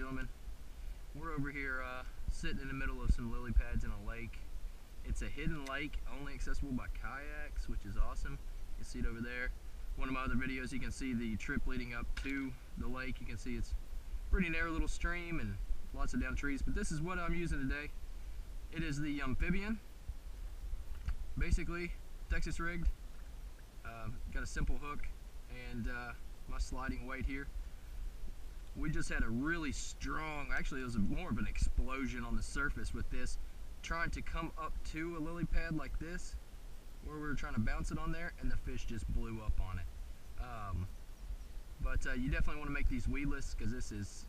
gentlemen. We're over here sitting in the middle of some lily pads in a lake. It's a hidden lake, only accessible by kayaks, which is awesome. You can see it over there. One of my other videos, you can see the trip leading up to the lake. You can see it's a pretty narrow little stream and lots of down trees, but this is what I'm using today. It is the amphibian, basically Texas rigged. Got a simple hook and my sliding weight here. We just had a really strong, actually it was more of an explosion on the surface with this, trying to come up to a lily pad like this, where we were trying to bounce it on there, and the fish just blew up on it. But you definitely want to make these weedless, because this is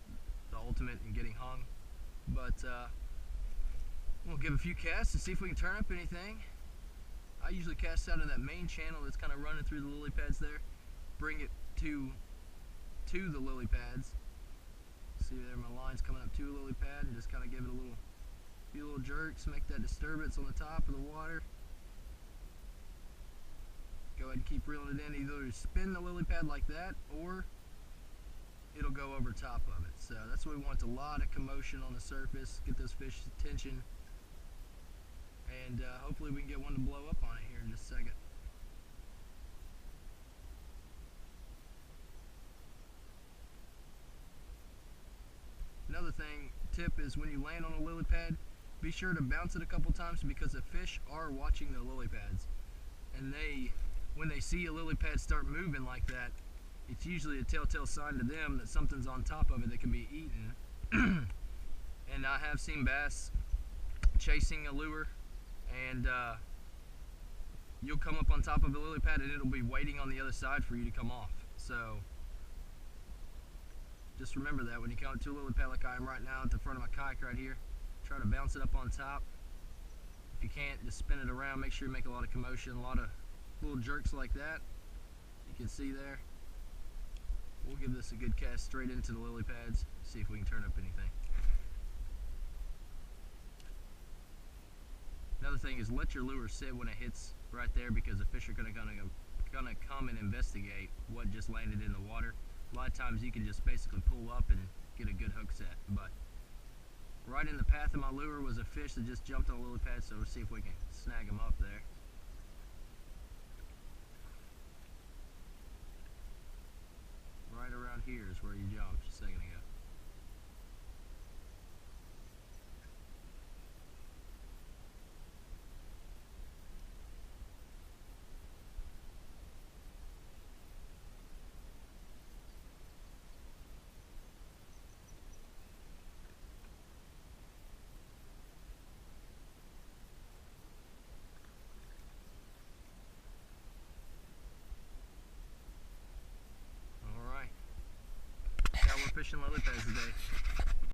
the ultimate in getting hung. But we'll give a few casts to see if we can turn up anything. I usually cast out of that main channel that's kind of running through the lily pads there, bring it to the lily pads. See there, my line's coming up to a lily pad, and just kind of give it a few little jerks, make that disturbance on the top of the water. Go ahead and keep reeling it in. Either spin the lily pad like that, or it'll go over top of it. So that's what we want, a lot of commotion on the surface, get those fish attention, and hopefully we can get one to blow up on it here in just a second. Another tip is when you land on a lily pad, be sure to bounce it a couple times, because the fish are watching the lily pads, and when they see a lily pad start moving like that, it's usually a telltale sign to them that something's on top of it that can be eaten. And I have seen bass chasing a lure, and you'll come up on top of a lily pad and it'll be waiting on the other side for you to come off. So just remember that when you come to a lily pad like I am right now at the front of my kayak right here, try to bounce it up on top. If you can't, just spin it around. Make sure you make a lot of commotion, a lot of little jerks like that. You can see there. We'll give this a good cast straight into the lily pads, see if we can turn up anything. Another thing is, let your lure sit when it hits right there, because the fish are gonna come and investigate what just landed in the water. A lot of times you can just basically pull up and get a good hook set, but right in the path of my lure was a fish that just jumped on a lily pad, so we'll see if we can snag him up there. Right around here is where he jumped a second ago. Fishing lily pads today.